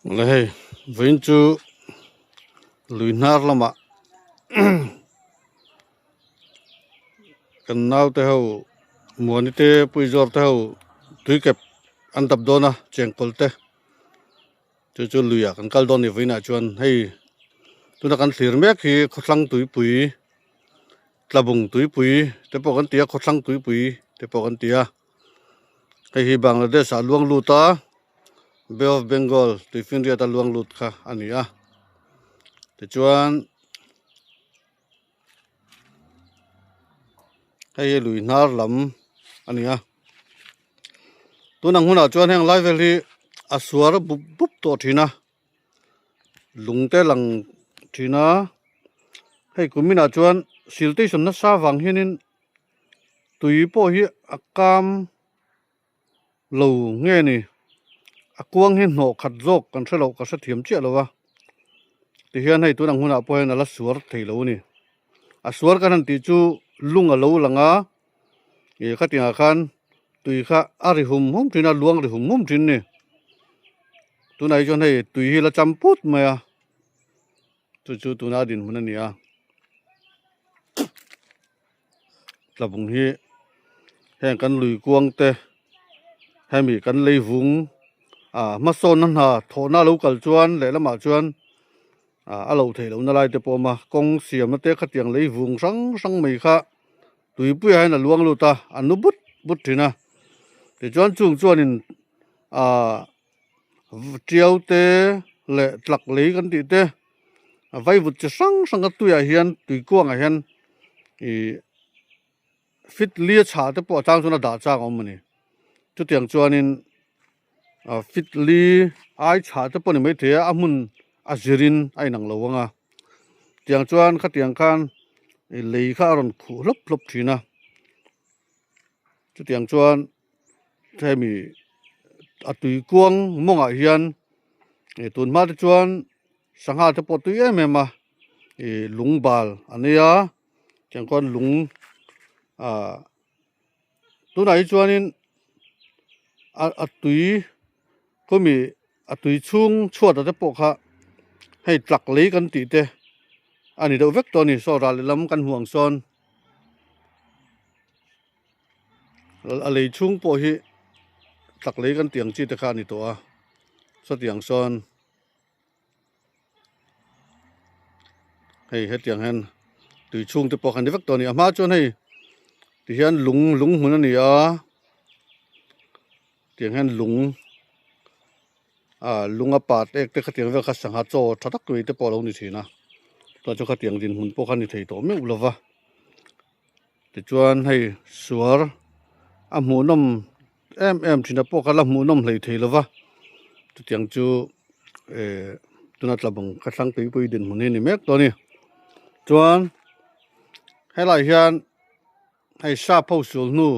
Lei vincu luinar lama kan nau te hau muani te puizor te hau tui kep antap dona chengkol te chu luya kan kal don ni vina chuan hei tuna kan thlir mek hi khotlang tui pui tlabung tui pui te po kan tia khotlang tui pui te po kan tia hei hi Bangladesh a luang luta Bay of Bengal tui finria ta luang lut kha ania te chuan hei lui nar lam ania tunang huna chuan heng lai vel hi aswar bup to thina lungte lang thina hei kumina chuan siltation na sa wang hinin tui po hi akam lo nge ni akuang hin no khat jok kan thelo ka sa thiam che lowa ti hian hei tunang huna po hen ala suar theilo ni aswar kan ti chu lunga lo langa e khatinga khan tui kha ari hum thina luang ri hum thin ni tunai chon hei tui hi la champut maya chu tuna din huna nia tlabung hi heng kan lui kuang te hemi kan leivung mason nan ha thona local chuan le lama chuan alo theilo na lai te poma kong siam na te khatiang leivung sang mai kha tui pui hai na luang luta anu but thina te chuan chung chuan in triau te le tlak lei kan ti te vai vut che sang ka tuya hian tui kuang a hian fit lia cha te po chang chuna da chang om ni chu tiang chuan in fit li ai cha te po ni mai the amun azirin ai nang lowanga tiang chuan kha tiang khan lei kha ron khu lop thina chu tiang chuan themi atui kuang monga hian tun ma te chuan sangha te po tui em lungbal ania tiang kon lung tunai chuan in atui komi atui chung chuat te po kha hei tlak lei kan ti te ani do vek to ni so ral lam kan huang son a lei chung po hi tlak lei kan tiang chi te kha ni to a so tiang son hei he tiang hen tui chung te po khan vek to ni ama chuan hei ti hian lung hun ani a tiang hen lunga pat ek te khatiang vel kha sangha cho thatak tui te po lo ni thina to chu khatiang din hun po khan ni thei to me ulova ti chuan hei suar a hmunom em thina po kala hmunom hlei theilova tu tiang chu tuna tlabang khathlang tui pui din hmun ni mek to ni chuan helai hian hei sa pho sul nu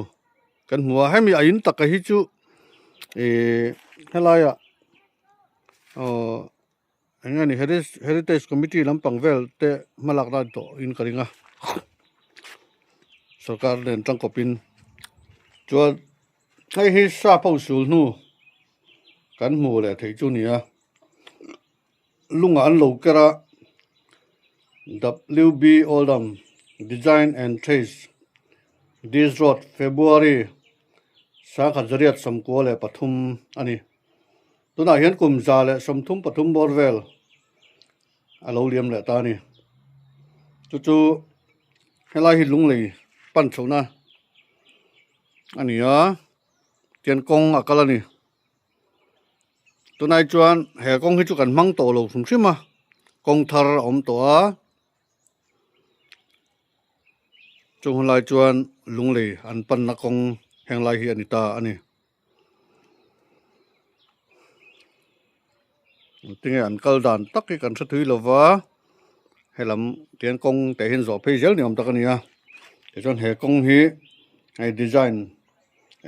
kan hmuwa hemi a in taka hi chu helai engani heritage committee lampang vel te malak dan to in karinga sarkar len tangkopin chuan hei hi sa pho sul nu kan hmu le thei chu nia lunga an lo kera WB Oldham Design and Trace this road February sakha zariat samko le pathum ani tuna hian kum za le somthum pathum borvel alo liam le ta ni chu helai hi lunglei pan chona ania tian kong akalani tunai chuan he kong hi chu kan mang to lo thum thima kong thar om to a chung lai chuan lunglei an pan na kong heng lai hi anita ani tinge an kal dan tak ki kan thathui lova helam tian kong te hin zo phei zel ni om takania te chon he kong hi ai design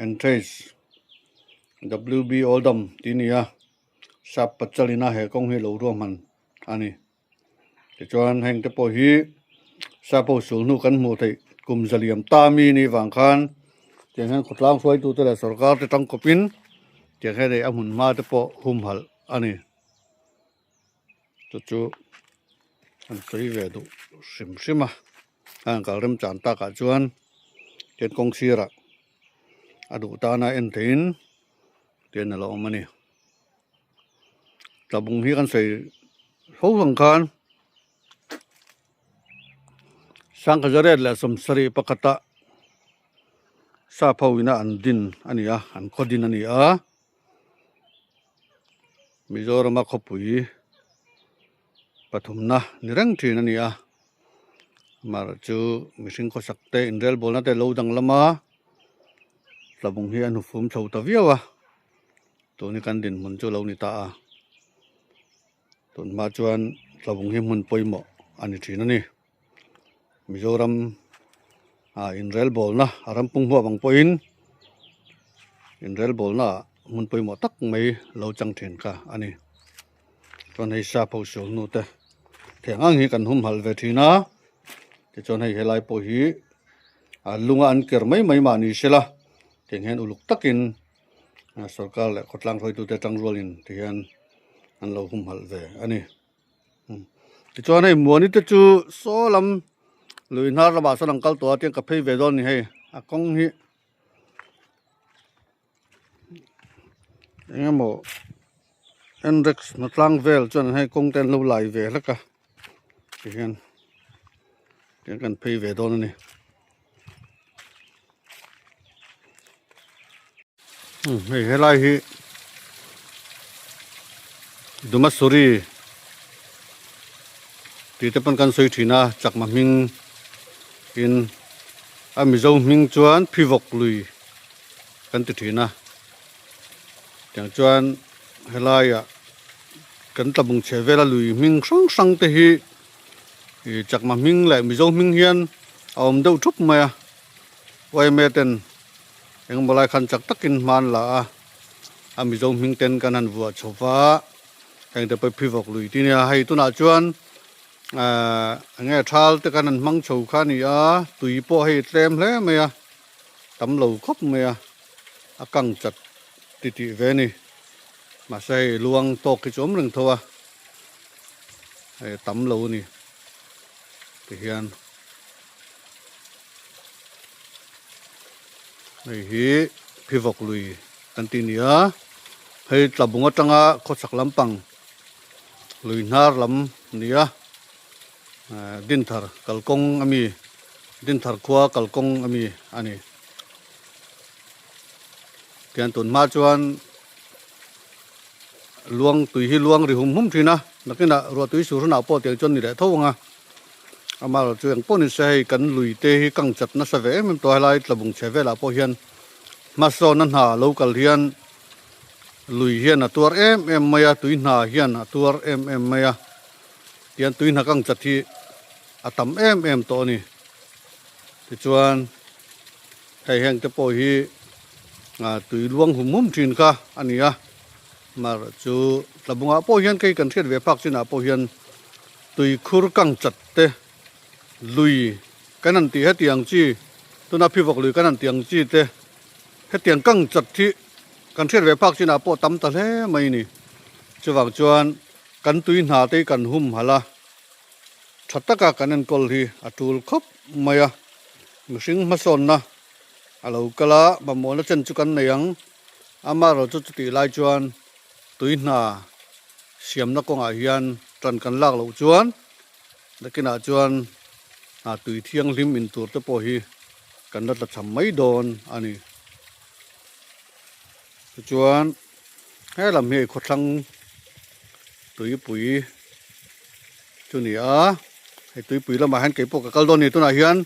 and trace WB Oldham tinia sap pachalina he kong hi lo ro man ani te chuan heng te po hi sa po sul nu kan mu thei kum zaliam ta mi ni wang khan tiang han khotlang soi tu te la sarkar te tangkopin tiang he dei amun ma te po hum hal ani จุอันใส่เวดูซิมอันก็เริ่มจานตากะจวนเจ็ดกงซีระอดุตานาเอ็นทินเตียนละอมันนี่ตะบุงฮีกันใส่เขาสังคารสังขจเรศและสมสรีปกตะซาพาวินาอันดินอันนี้อันขดินอันนี้มิโซรามาขบุยปฐุมนะนิรังทีนั่นนี่มาจูมิสิงก็สักเตอินเดลบอลนั่นแต่เราดังละมาตะบุงฮีอันหุฟุมชาวตะเวียวตัวนี้กันดินมันจูเรานี่ตาตัวมาจวนตะบุงฮีมันปอยหมออันนี้ทีนั่นนี่มิโซรัมอินเดลบอลนะอารมปุงหัวบังปอยอินเดลบอลนะมันปอยหมอตักไม่เราจังเถียนค่ะอันนี้ตอนให้ซาพาวโซลนู่นแต่แข่งอังฮีกันหุ่มหัลเวทีนะที่จนให้เฮลัยปอยลุงอันเกิดไม่มานี่เสียละแข่งเห็นอุลุกตักินสุรกาและขดลังคอยดูแต่จังรวลินที่เห็นอันเราหุ่มหัลเวอันนี้ที่จนให้มัวนี่จะจูโซลัมลุยนาระบาดสลังกัลตัวเตียงกับเพย์เวดอนนี่ให้กงฮียังโมเอ็นเร็กซ์นัดลังเวลจนให้กงเต็นลูไหลเวแล้วก็ที่เห็นเตียงกันเพย์เวดอนนี่ให้เฮลัยฮีดูมาสุรีที่จะเป็นการสวยทีน่าจากมามิงอินมิโซมิงจวนพิวกลุยกันติทีน่าอย่างจวนเฮลัยกันตะบุงเชเวลลุยมิงสังเตฮีจากมามิงและมิโซมิงเฮียนเอามเดาทุบมาไว้เมเตนยังบลายคันจากตักินมันละมิโซมิงเตนกันนันวัวชฟ้ายังจะไปพิวกลุยที่นี่ให้ตุนาจวนเงี้ยทาลตะกันนั้นมังโชขานี่ตุยโปให้เต็มเลยไหมตำเหลาครบไหมกังจัดติเวนี่มาใส่ลวงตกกิจมเรื่องทัวตำเหลานี่ที่เฮียนไอ้ฮีพิวกลุยกันตีนี่ให้ตะบุงจังขดสักลำปังลุยนาร์ลำนี่ดินทาร์กัลกงมีดินทาร์ขวากัลกงมีอันนี้เทียนตุนมาจวนลวงตุยฮีลวงริหุมทีนะนักนี่นะรัวตุยสุรนาปอเตียงจนนี่แหละท้องมาจวนปอนี่ใช้กันลุยเตะกังจัดนัสเวมันตัวอะไรตะบุงเชเวลาปอเฮียนมาโซนันหาโลกัลเฮียนลุยเฮียนตัวมายาตุยนาเฮียนตัวมายาเตียนตุยนักกังจัดที่ตัมตัวนี้ที่จวนให้แห่งจะปอฮีตุยลวงหุ่มทีนค่ะอันนี้มาจูตะบุงปอเฮียนใครกันเทียนเวพักสินะปอเฮียนตุยคุรกังจัดเตลุยกันนั่นตีให้เตียงจีตัวนับพิวกลุยกันนั่นเตียงจีเตให้เตียงกังจัดที่กันเทียนเวพักสินะปอตั้มตะเลไม่นี่จะวางจวนกันตุยหาเตกันหุ่มหละชัตตะกะกันนั่นกอลฮีตูลคบไม่มิสิงมาสนนะเรากละบะมอลเจนจุกันเนียงมาเราจุดติไลจวนตุยนาเสียมนักกงอาเฮียนตันกันลากเราจวนแล้วกินอาจวนตุยเที่ยงลิมอินตัวตะโปฮีกันนัดละทำไม่โดนอันนี้จวนให้ลำเฮขดทั้งตุยปุ๋ยจุนี่ให้ตุยปุ๋ยละมาหันเก็บปกกัลโดนี่ตัวนาเฮียน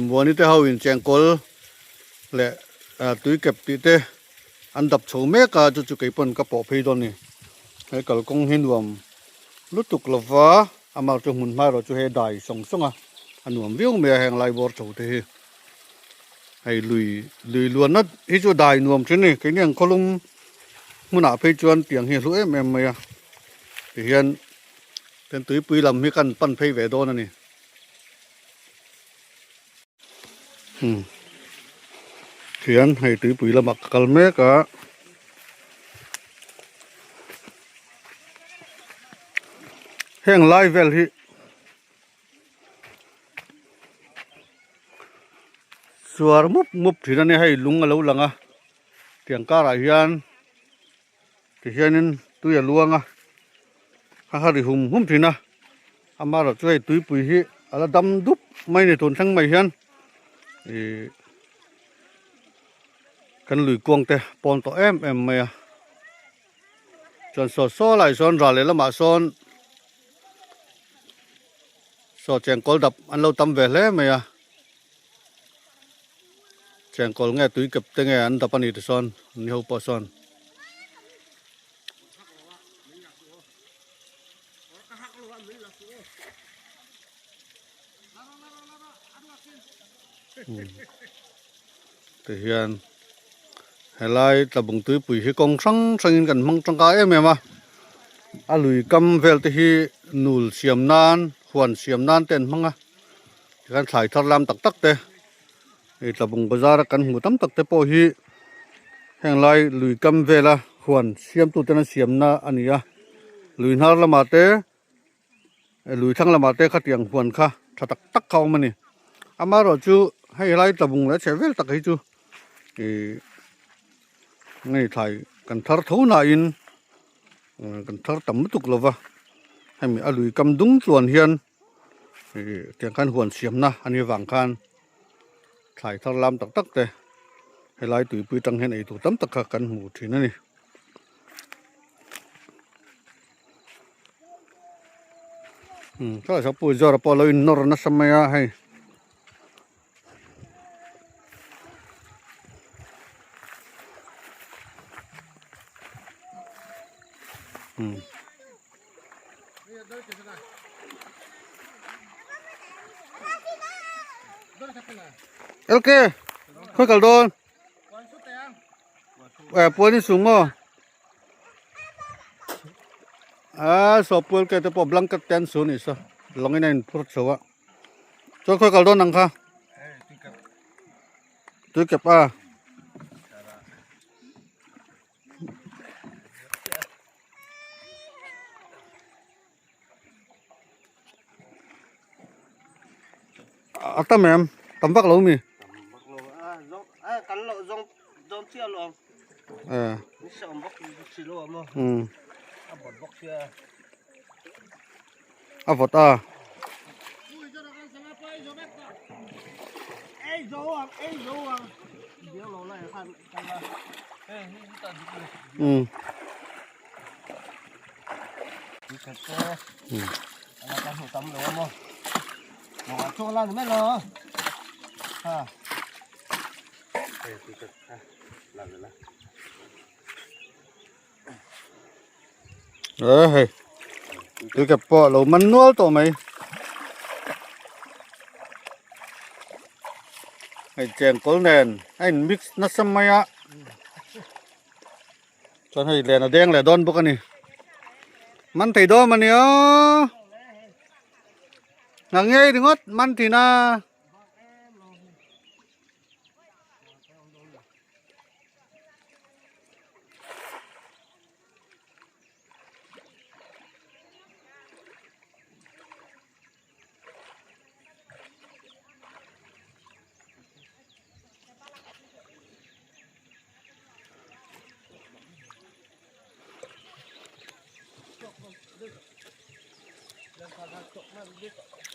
มัวนี่เต้าวินแจงกอลและตุยเก็บติเตอันดับโฉมเมกาจุเก็บปนกระป๋อเพดอนนี่ให้กัลกงหินวมลุตุกลฟ้าอามาจุมุนมาเราจุให้ได้ส่งอันวมวิวเมียแห่งไลบอร์โฉเตให้ลุยล้วนนัดที่จุได้นวมชิ้นนี่คือเนี่ยเขาลงมุนาเพจวนเตียงเฮียรู้เมียเฮียนเป็นตุยปุ๋ยลำมีกันปั้นเพย์เวดอนนี่เขียนให้ตุยปุ๋ยละมักกัลเมกะ แห้งหลายเวลที่สัวมุบที่นั่นนี่ให้ลุงเอาหลังเตียงการะเฮียนที่เฮียนตุยลวงหาดิหุ่มที่นะอามาเราช่วยตุยปุ๋ยที่อะไรดำดุบไม่ในทนทั้งไม่เฮียนกันหลุยกวงแต่ปอนต่อเอ็มไม่จนสอไหลซ้อนรอเลยละมาซ้อนสอแจงกอลดับอันเราทำเวลไหมแจงกอลง่ายตุยกับแต่ง่ายอันดับนี้ที่ซ้อนนี่เขาปอซ้อนแต่เฮียนให้ไล่ตะบุงตุยปุ๋ยให้กองสังกันมังจังกายไหมมาลุยกำเวลที่นูลเสียมนานขวนเสียมนานเต้นมังการถ่ายทอดลำตักเตะตะบุงบจาระกันหูตั้มตักเตะโปฮีแห่งไล่ลุยกำเวลขวนเสียมตุเตนเสียมนาอันนี้ลุยนาละมาเตลุยทั้งละมาเตขัดยังขวนค่ะถ้าตักเข้ามันนี่อามาเราจูให้ไล่ตะบุงแล้วเชเวลตักให้จูngayถ่ายกันทาร์ทูน่าอินกันทาร์ตั้มตุกลวะให้มีอลุยกำดุงส่วนเฮียนเตียงกันหวนเสียมนะอันนี้วางกันถ่ายทาร์ลำตักเตะให้ไล่ตุยปุยตังเห็นไอ้ตัวตั้มตักกันหูที่นั่นนี่ถ้าชอบปุยจอร์ปอลอินนอร์นัสมัยให้โอเคค่อยกระโดดปวดนี่สูงมั้งสอบปวดแกแต่ปวดบลังกัดแตนสูงนี่ซะลองให้ในพุทธสวะจนค่อยกระโดดนังค่ะตัวเก็บตั้มแม่ตั้มบักเรามีกันเราจงเชื่อลงนี่สมบักสิโลมั้งบดบักเชื่อฟดเอ้ยโจเดี๋ยวเราไล่กันละนี่ตัดดินี่แค่อะไรกันหัวตั้มเลยมั้งหัวช่วงล่างไม่เหรอเฮ้ยติดหลังเลยนะเฮ้ยตัวเก็บปอเรามันนัวตัวไหมให้แจงกอลแนนให้มิกซ์นัสมัยจนให้แลนแดงแลดอนพวกนี้มันไถดอมันเนี่ยนังไงถึงวัดมันที่น่า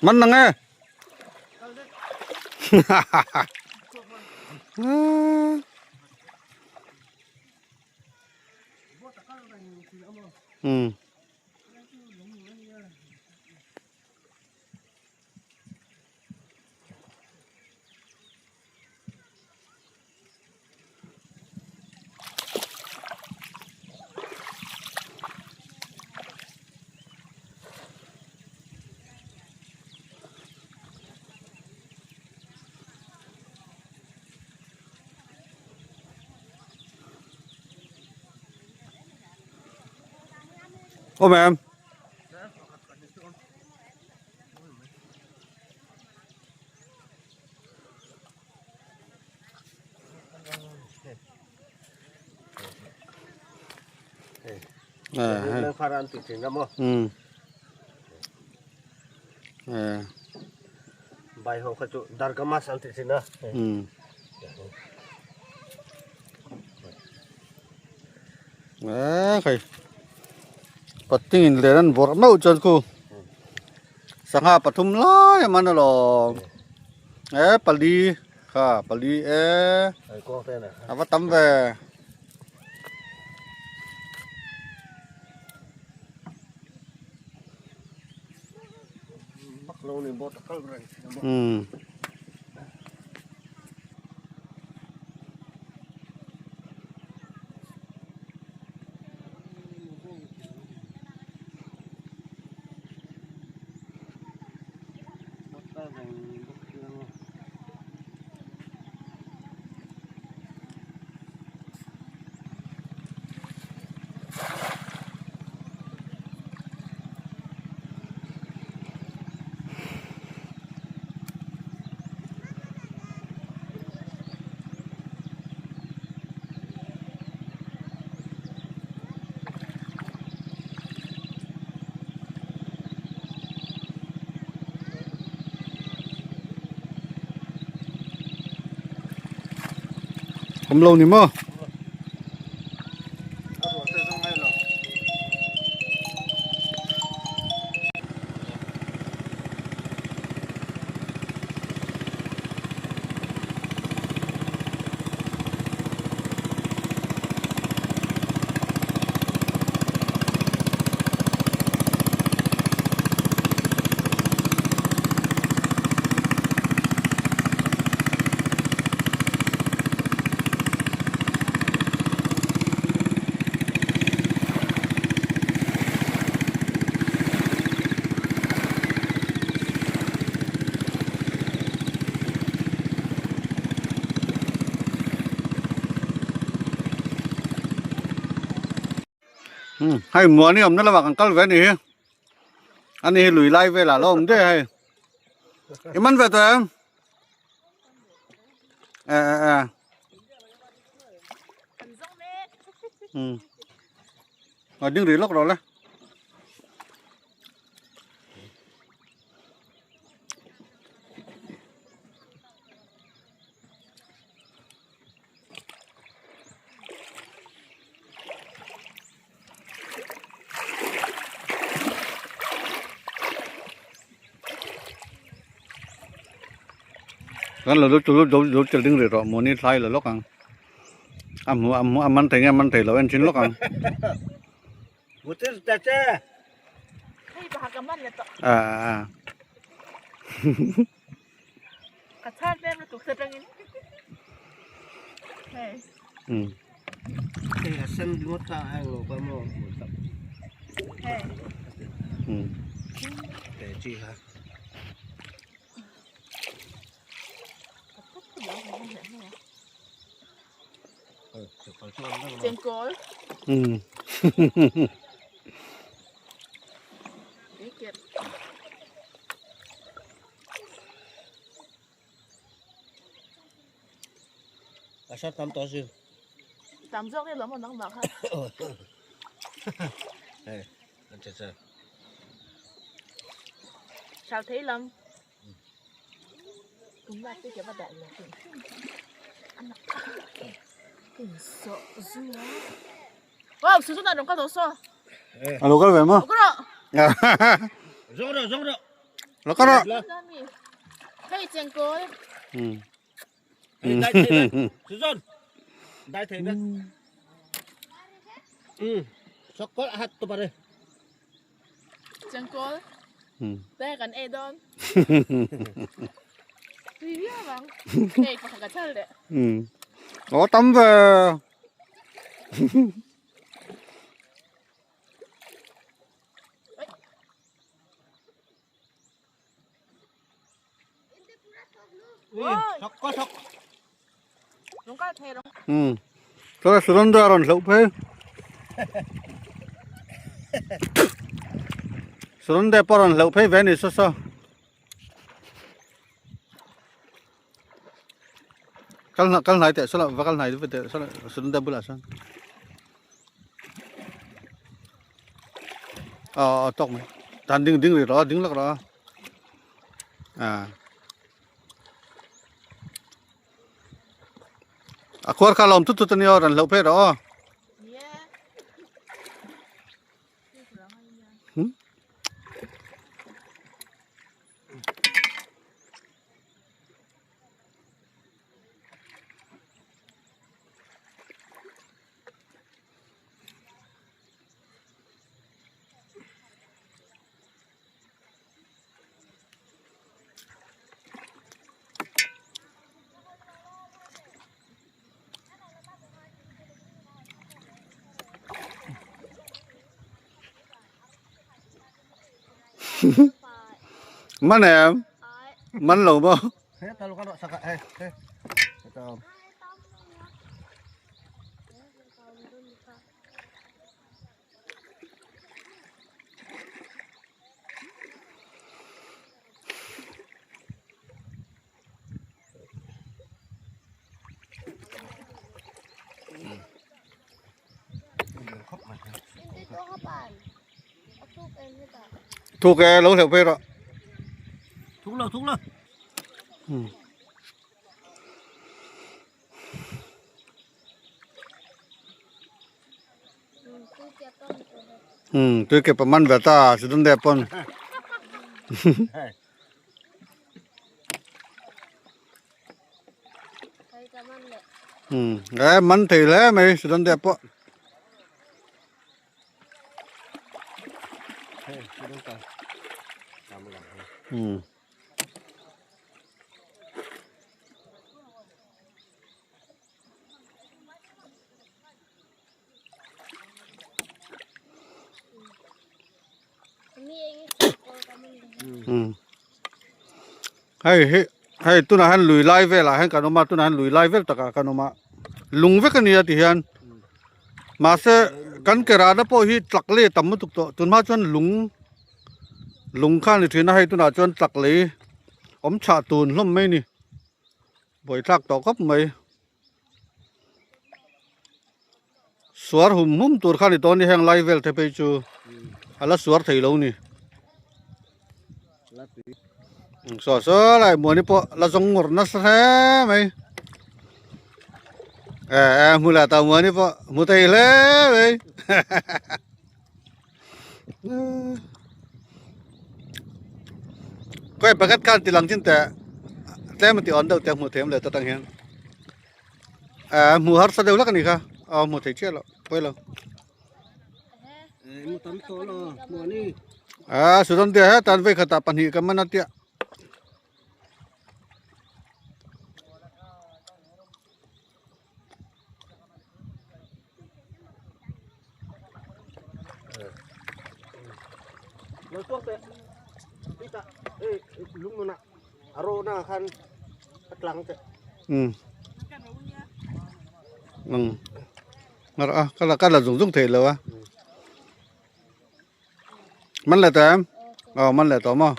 มันนังไงโอ้แม่เรื่องพารันติดถึงแล้วมั้ง Bai ho khachu dargama santi sina. Kai patingin leran bor mau chan ku sanga pathum lai man lo pali kha pali Ai ko te na. apa tam ve Bak lo ni bot kal rai. Hôm lâu ni mo hai mùa ni om na la kan kal ve ni ani lui lai ve la lo om de hai iman ve ta ở đứng rì lốc rồi đấy kan lo lo chel ding re ro mo ni sai lo lok ang am man thei lo en chin lok ang Butir tacha. Hey, bahagaman na to. Katsal na to sa tangin. Hey. Hey, asam di mata ang lo pa mo. Hey. Tachi ha. Jengkol. Dikit. Asal tam to sih. Tam jok ni lo mo nang bak ha. Hey, nanti saya. Sao thấy lắm. Cũng là cái bắt đại là tỉnh. Ăn tỉnh sợ dữ á. Wow, sử dụng nào đồng cao tố so. alo kal ve mo Có đó. Zong ro. lo kal ro Hey, jengkol. Dai thei. Suzon. Dai thei dah. Sokol hat tu pare. Jengkol. Đây kan edon. Iya bang. Hey, pakai kacang deh. có tắm về Sok. Đúng cái thề đúng. cho là sườn ra rồi lẩu phê sườn đẹp rồi lẩu phê về này sao Kal nai te sala vakal nai te sala sunda bula san tok mai tan ding ri ro ding lak ro ควรคาลอมทุๆตะเนียวรันเลาเพดอ๋อ มันแหนมมันหลงบ่ He talu kan saka he. Tahu. Itu kapan? Aku pengen kita. ถูกแกลงแถวเพดอ่ะ Thuk lo. ตัวเก็บประมาณแบบตาสุดแดปปน Kayak kaman le. มันถีแล้วไหมสุดแดปปะ He, sudah kan. Kamu lah. นี่เองให้ตุนหันลุยไลฟ์เวลาให้กันออกมาตุนหันลุยไลฟ์เวลตะกะกันออกมาลุงเวกันนี่ติฮันมาเสกันกระดาปอฮีตลักเลตำมตุกตตุนมาจนลุงข้างนี่ถือนะให้ตุนอาจนตลักเลอมชาตูนล่มไม่นี่บ่อยทักตอกับไม่สวรหุ่มตัวข้างนี่ตอนนี้แห่งไลฟ์เวลเทไปจูala suar thei lo ni so lai mo ni po la jong ngor na sa mai mu la ta mo ni po mu thei le mai koi bagat kan ti lang chin ta tem ti on dau te mu them le ta tang hian mu har sa deu la ka ni kha mu thei che lo poi lo Mu tam to lo, mu ni. Sudan dia tan ve khata panhi ka manatia Lo tuak te. Kita lung na. Aro na kan atlang te. Ngara kala zung thei lo waมันแหละแต่มันแหละต่อมา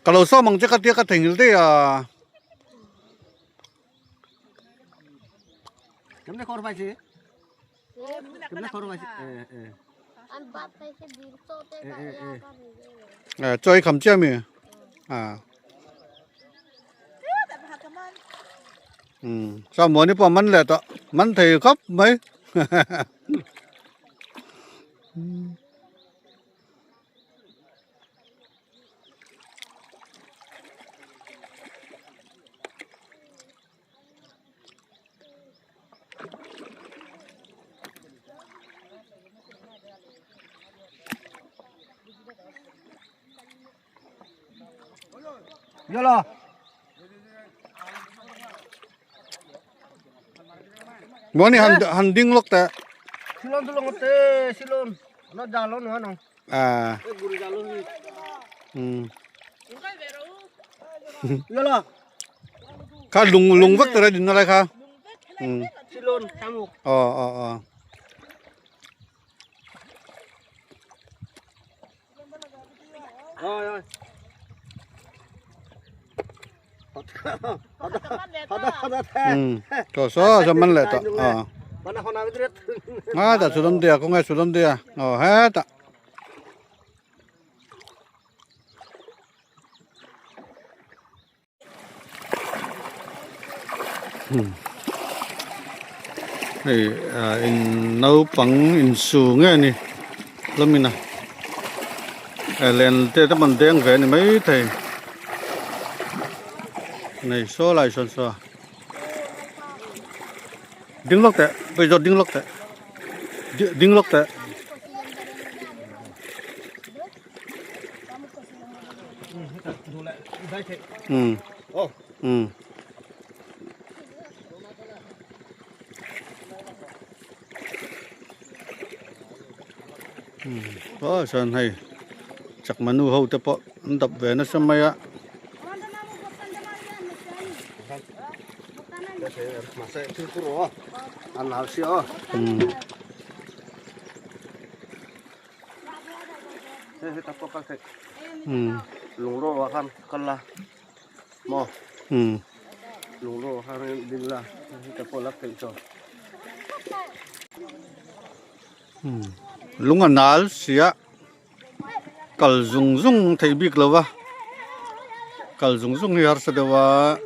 กะโลซ้อมังจะกะเตียกะถึงอยู่ดิJam dah korban sih. Jam dah korban sih. An bat kai se dir to te ka ya ka จอยคำเจ้ามีสามวันนี้พอมันแหละต่อมันถีครับไหมYo lo.วันนี้หันดิ้งล็อกแต่ Silon tulung te, silon. Ana jalon ano. Guru jalon ni. Yo lo. ข้าลุงวักอะไรดินอะไรคะ Silon samuk. อ๋อOi. hot the to so cho man le to mana hona vidret ta sulam dia ko ngai sulam dia ha ta in nấu bằng in su nghe nè lắm mình lên thế các bạn đen về này mấy thầy này số lại son so đinh lóc đấy bây giờ đinh lóc đấy đinh lóc đấy có sơn hay chắc mà nu hậu tập tập về nó xem mày á masa itu puro anal sio kita pakai lungro kan kala mo lungro kan dilla kita polak itu lunga nal sia kal zung zung thei bik lawa kal zung zung yar sadawa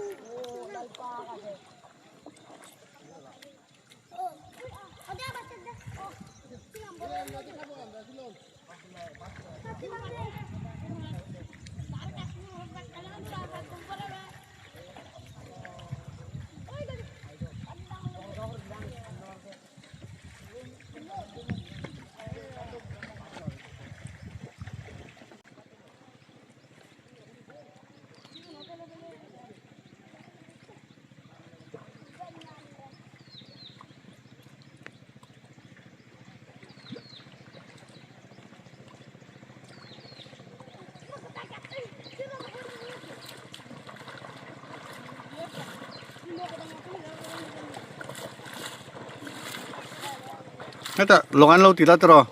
Neta, longan lo tila tero.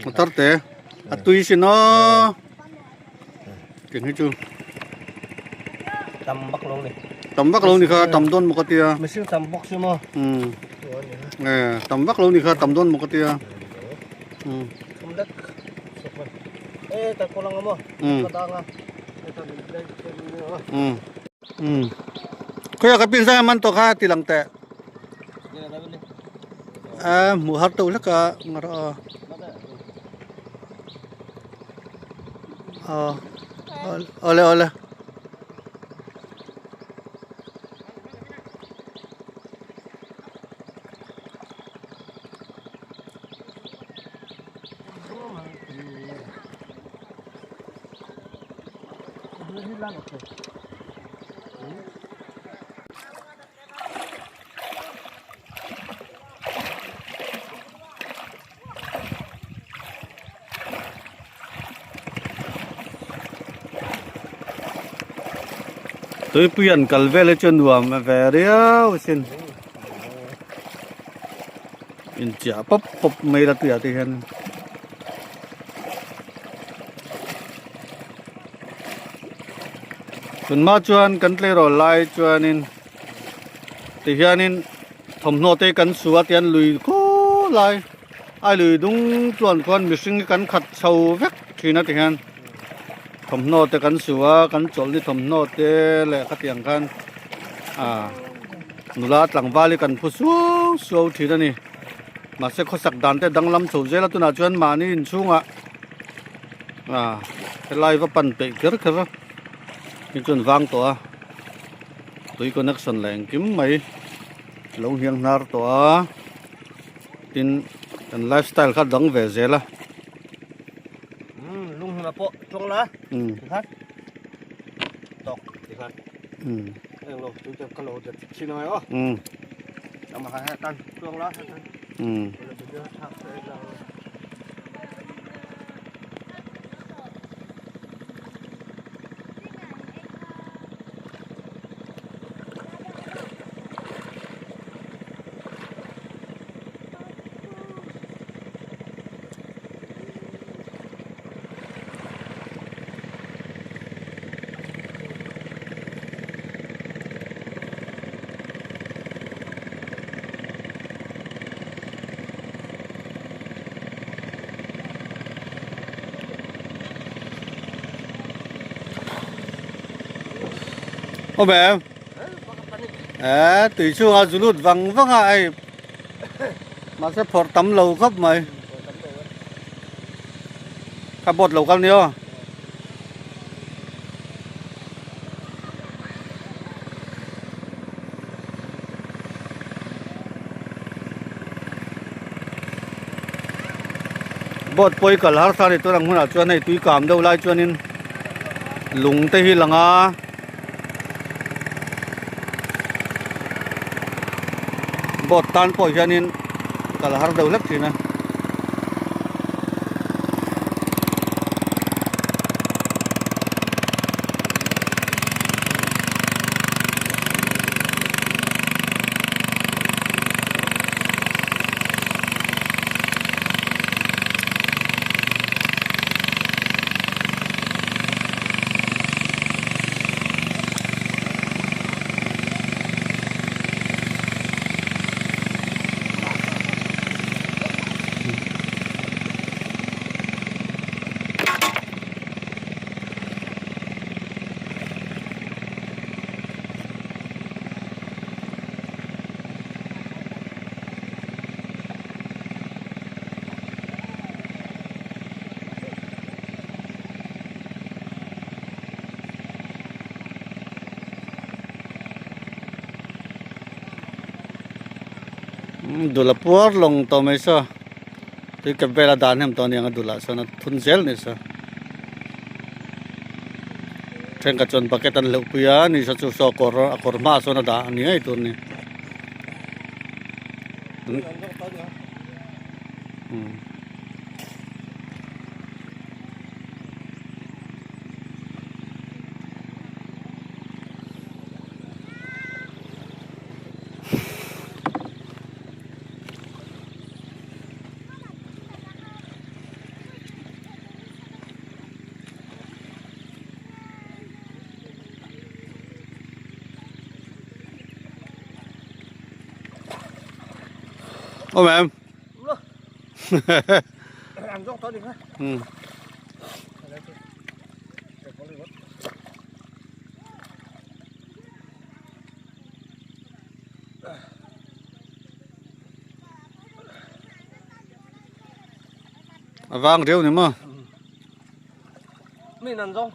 Motor te. Atui sino. Kini tu. tambak long ni. Tambak lo ni ka tamdon mo katia. Mesin tambak semua. Tambak lo ni ka tamdon mo katia. Kumdak. Tak pulang mo. Kadanga. Kaya kapinsa man to ka tilang te. Muhar to ulah ka ngaro. Ole. Tôi pian kalve le chen wa ma veria usin in cha pop mai la tia ti hen kun ma chuan kan tle ro lai chuanin ti hianin thomno te kan suwa tian lui ko lai ai lui dung chuan kon mihring kan khat chho vek thina ti hian thomno te kan suwa kan chol ni thomno te le khatiang kan nula tlangwali kan phusu so thina ni ma se khosak dan te danglam chojela tuna chuan mani in chunga lai va pan pe ker in chun wang to tui connection leng kim mai long hiang nar to tin kan lifestyle kha dang ve zela lung hina po chong la kan tok kan lo tu te kalo te chinoi ama ha tan chong la tan ô mẹ tùy chú à lút văng ai mà sẽ phọt tắm lầu khắp mày cả bột lầu cam nhiều bột bôi cả lá sao để tôi làm hôm nào này tùy cảm đâu lại cho nên lúng tây hi lăng à bột tan bôi cho nên cả là har đầu lắc thì nè dula puar long to mai sa ti ka bela dan hem to ni ang dula sa na thun zel ni sa tren ka chon paketan lo puya ni sa chu so akor ma so na da ni ai tur ni ô mẹ em ăn giống to đi ha vang rêu ni mà mình ăn giống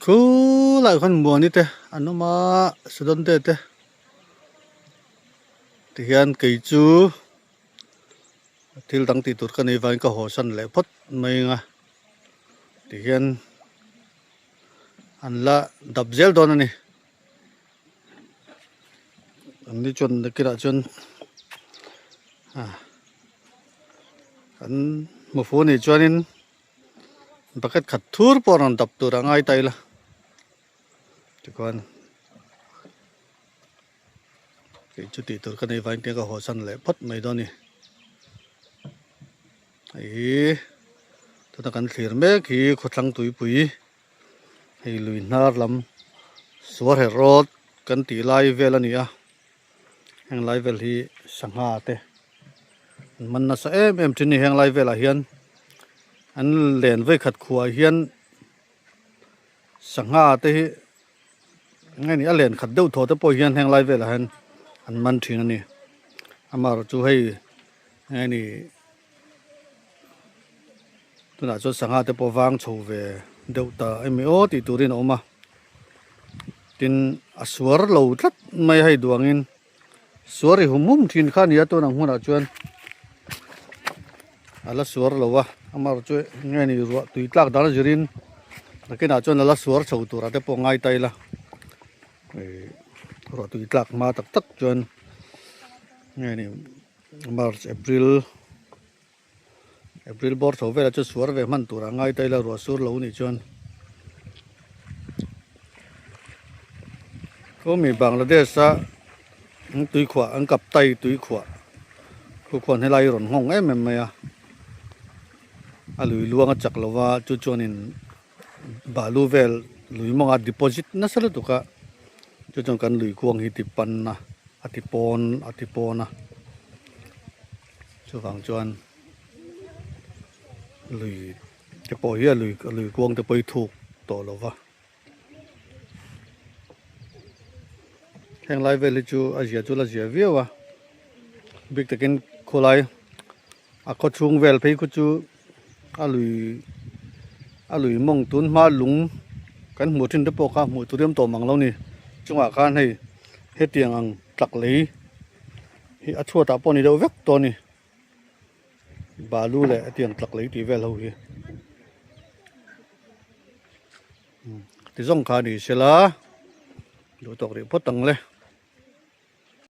cứ lại con mua như thế anh nó mà sử dụng thế thì hiện cái chú thiếu tăng tỷ tụt cái này vài cái hồ sân lại phất mày à thì hiện anh là đập gel đó này anh đi chọn cái đó chọn anh một phố này cho nên paket khathur poran tap tu rangai taila tikon ke chuti tur kanai vain te ka hosan le phat mai do ni ai to ta kan thlir me khi khotlang tui pui hei lui nar lam suar he rod kan ti lai vel ani a heng lai vel hi sangha te man na sa em tin ni heng lai vel a hian anh liền với khát khua hiền sáng ha thế ngay này anh liền khát đâu thọ tới bồi hiền hàng lại về là anh mang chuyện này anh mà chú hay ngay này tôi đã cho sáng ha tới bồi vang chầu về đâu ta em mới ô thì tôi đi nào mà tin suar lâu rất mấy hay đuông in suar thì hôm tin khá nhiều tôi đang muốn là chuyện ala suar lâu à amar chu nge ni ru tui tlak dar jirin lakena chon la suar chho tur ate po ngai tai la ru tui tlak ma tak tak chon nge ni march april bor tho ve la chu suar ve man tur ngai tai la ru sur lo ni chon ก็มีบางละเดชะตุยขวาอันกับไตตุยขวาผู้คนให้ไล่หล่นห้องแม่นอ่ะลุยลวงจักละว่าจู่ๆนี่บาลูเวลลุยมองอ่ะ deposit นั่นซะแล้วตุกะจู่ๆกันลุยกวงฮิติปันนะอธิปนนะจู่ฟังจวนลุยจะปล่อยให้ลุยกวงจะไปถูกต่อแล้ววะแห่งไลฟ์เวลจูอาเซียจูลาเซียเวียวะบิ๊กตะกินโคไลอะก็ชุงเวลไปก็จูอาลุยมองตุนมาลุงกันหมู่ทินตะปอกะหมู่ตุเรียมโตมังเรานี่จังหวะการให้เฮ็ดเตียงอังตักเลยเฮอชั่วตาปอนี่เดาเวกตัวนี่บาลูแหละเตียงตักเลยที่เวลเฮาเฮที่ส่งขาดีเสละดูตกเรียพดตังเลย